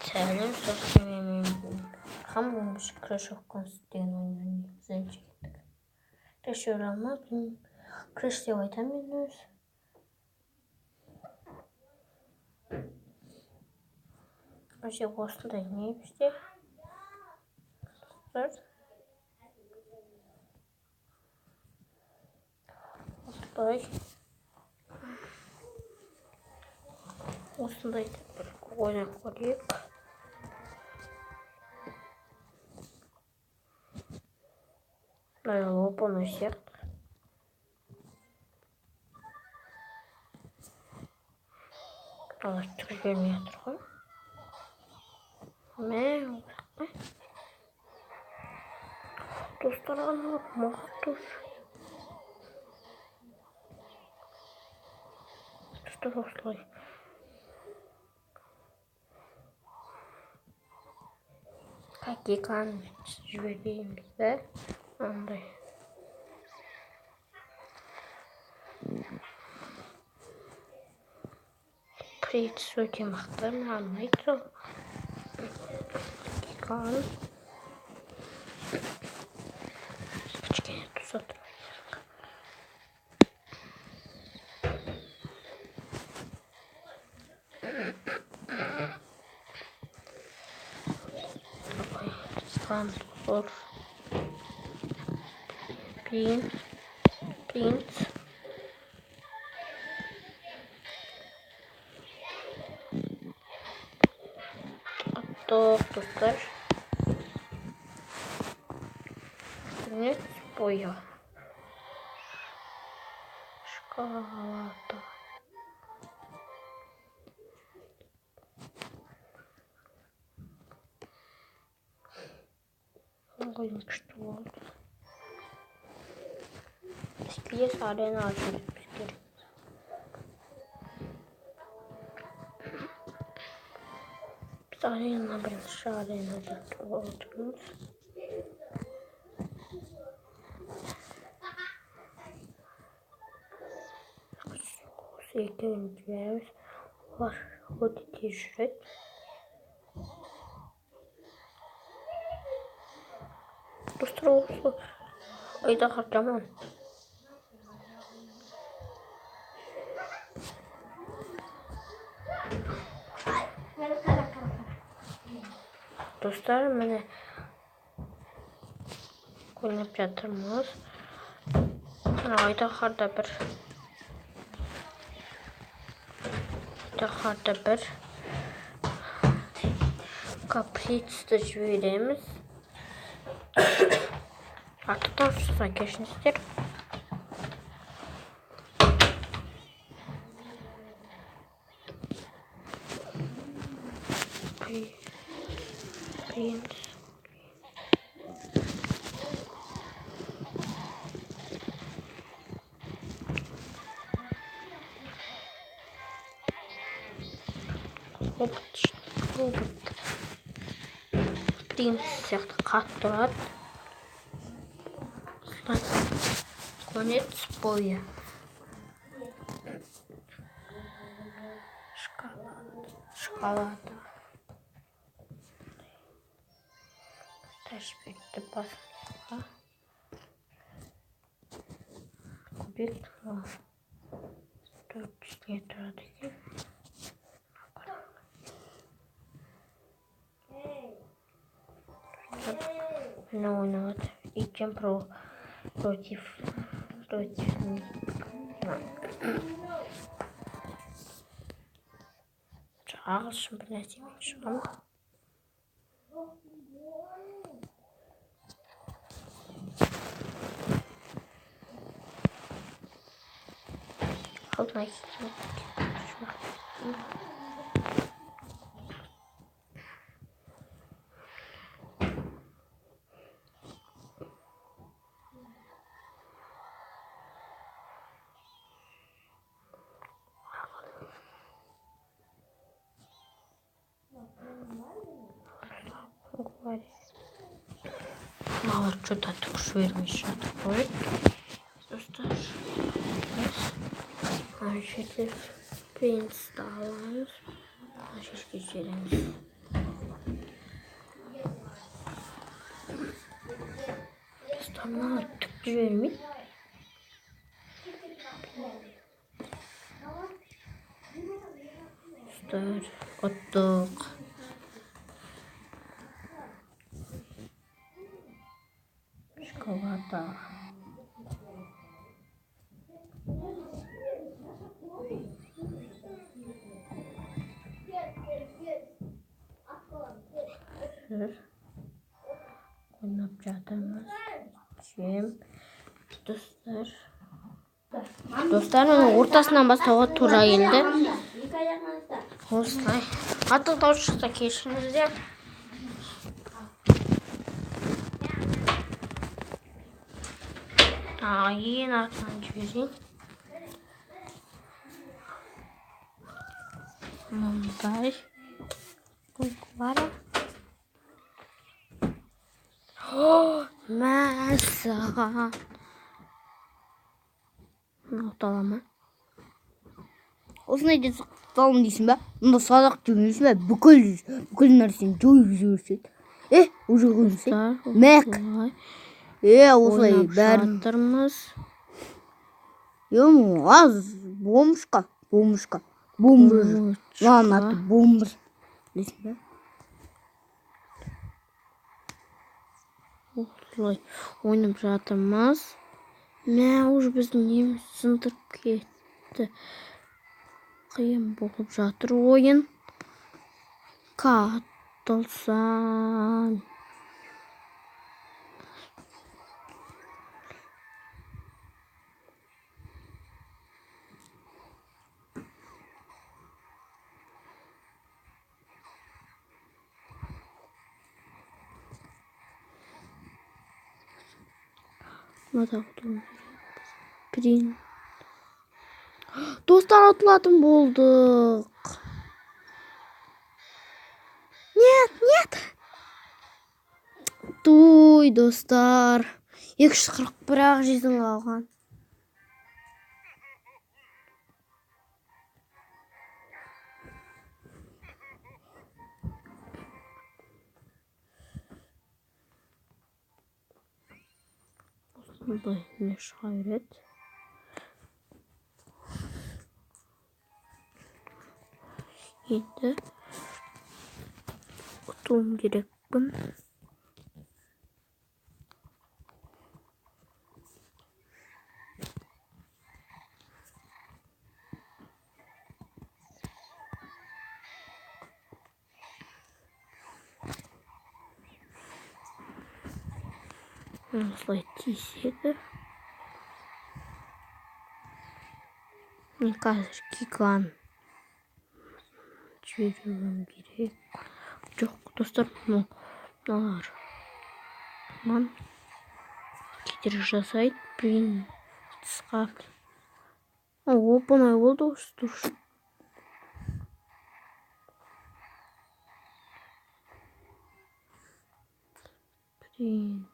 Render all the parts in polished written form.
Сәлем, мен Хам болмыш Crash of Clans деген ойыннан негізінен жеттік. Crash оралма, Crash деп айтамын мен өз. Өзе осындай не бізде? Осындай бір ойнап көрейік. Оп-оңай сияқты. Алаш түргенмен жатыр ғой. Достар ғана мақтыр. Достар осылай. Какикан жіберейін бізді. Андай. Приц өте мықты, маған ұнайды сол. Какикан. Кішкене тұз атып айтайық. Скандор. Принц. Достар. Нет, боя. Шоколада. Ой, что вот. Скелет арена один. Арена, большая арена. Екеуін жібереміз. Олар өте жүреді. Достар осы айдаһар жаман. Достар, міне ойнап жатырмыз. Айдаһарда бір каприцті жібереміз. Артықтан шықса кешіңіздер. Принц. Принц сияқты қатты тұрады. Конец боя. Шоколада. Тәшбекті басымызға. Кубик 400 не тұрады екен. Мені ойнады. Итчен против ағылшын бір нәрсемен шығамын. Алдына кетемін. Мало что-то так швермишь, такое. Достар. Значит, принц аламыз. Значит, geçelim. Ana tüptü vermeyin. Dostlar attık. Çikolata. Oynayıp çatırmaz. Kim? Dostlar onun ortasından bastığı tura geldi. Dostlar. Hatta da uçuşta keşinizde. Yine atmancı vereyim. Montaj. Var. Mesela. Noktalama. Osuna neydi falan değilsin be. Bunda salak diyorsun be. Bukul narsin. Joy yüzürsün. Ucu koyuyorsun. Mek. Osuna şartlarımız. Yok mu? Az. Bomuşka. Bombur. Lanatı bombur. Değilsin be. Oynayıp şartlarımız. Ne ucu bizim neyimiz sındırıp gitti. Kıyım bulup жатыр oyun. Katılsan. Prin. Dostlar atladım bulduk. Нет. Duy dostlar. 241 жизнь қалған. Осындай не шыға береді. Енді ұтуым керекпін. Осылай тиіседі. Мен қазір гиган жіберуім керек. Жоқ, достар, мыналар. Ман кедергі жасайды. Блин, тысқа. Оп-оңай болды осы. Блин.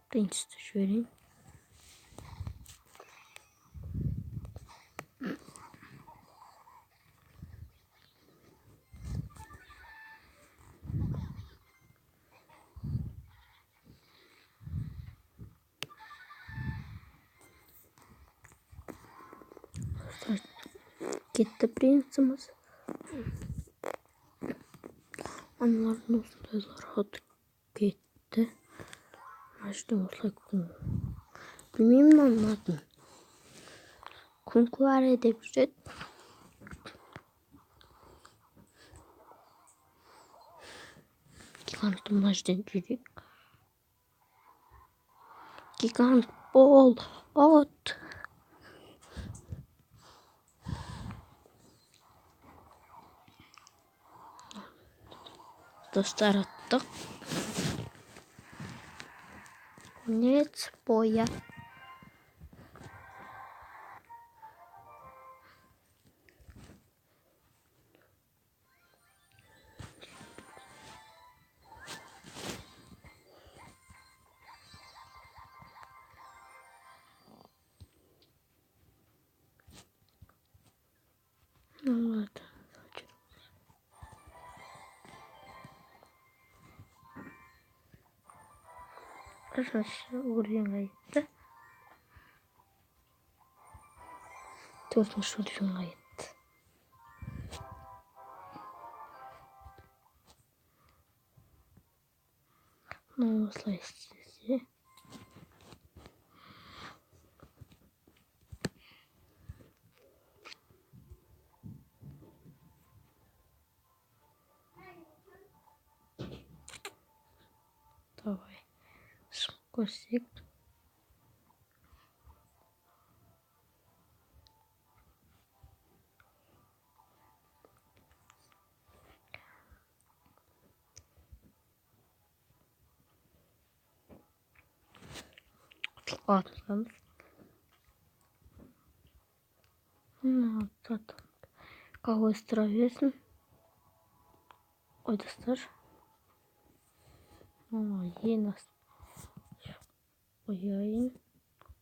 Принципті жіберейін. Кетті принціміз. Аналардың осындайларға кетті. Ашты осылай күн. Білмеймін анлатын. Күн күләрі деп жүреді. Гигант мынажден жүрек. Гигант бол. От. Достар аттық. Нет боя. Вот. Kaçıncı oyunға етті? 4-ші oyunға етті. Осылай істесе. Давай. Көрсек. Atlamız. Кого стравесін? Ой, достар. Ең аз. Ойын.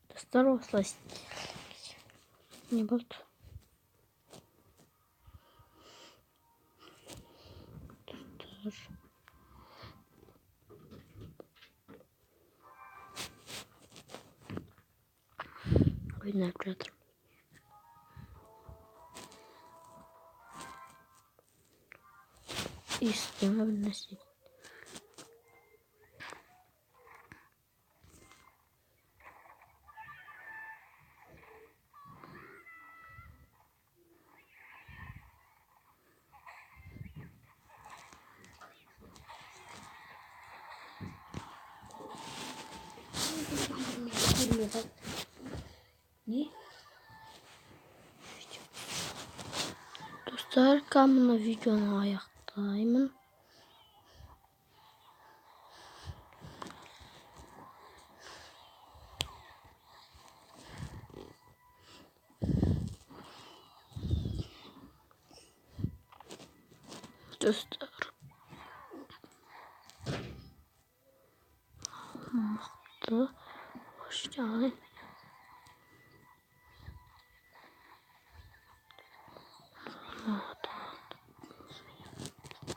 Достар осылай. Не болды? Достар. Ойнап жатыр. Истема бір нәрсе. Не? Достар, камына видеоны аяқтаймын. Достар. Мықты. Hoşçakalın.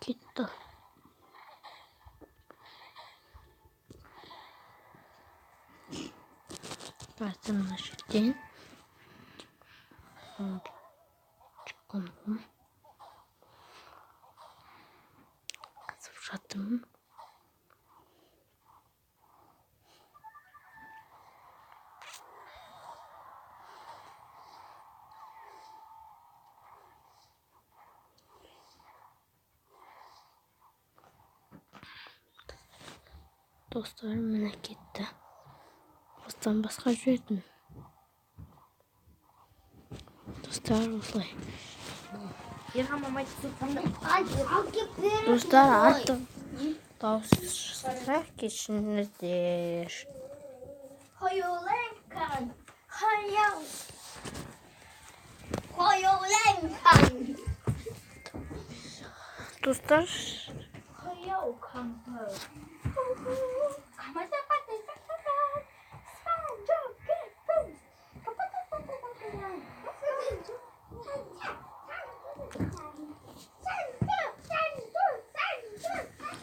Gitti. Başımda şirketin. Çıkalım. Sıfırladım. Dostlarım merak etti. Dostlarım başka жүретін. Dostlar осылай. Dostlar артық дауыстар кешіңіздер. Dostlar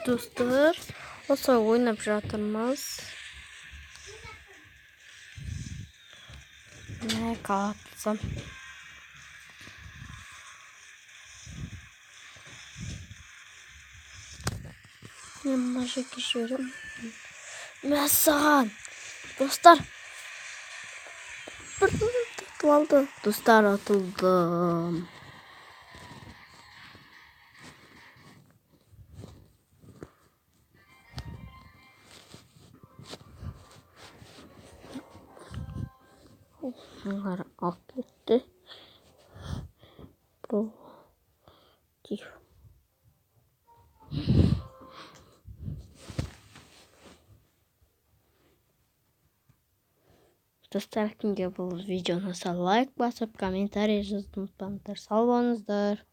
Dostlar, осылай ойнап жатырмыз. Не қалапсам. Мен мына жерге жіберем. Мәссаған. Достар. Бірден ұтылып алды. Достар, ұтылдым. Bunlar akletti. Против. Достар, кімге бұл видеоны лайк басып, комментарий жазып ұмытпаңыздар. Сау болыңыздар.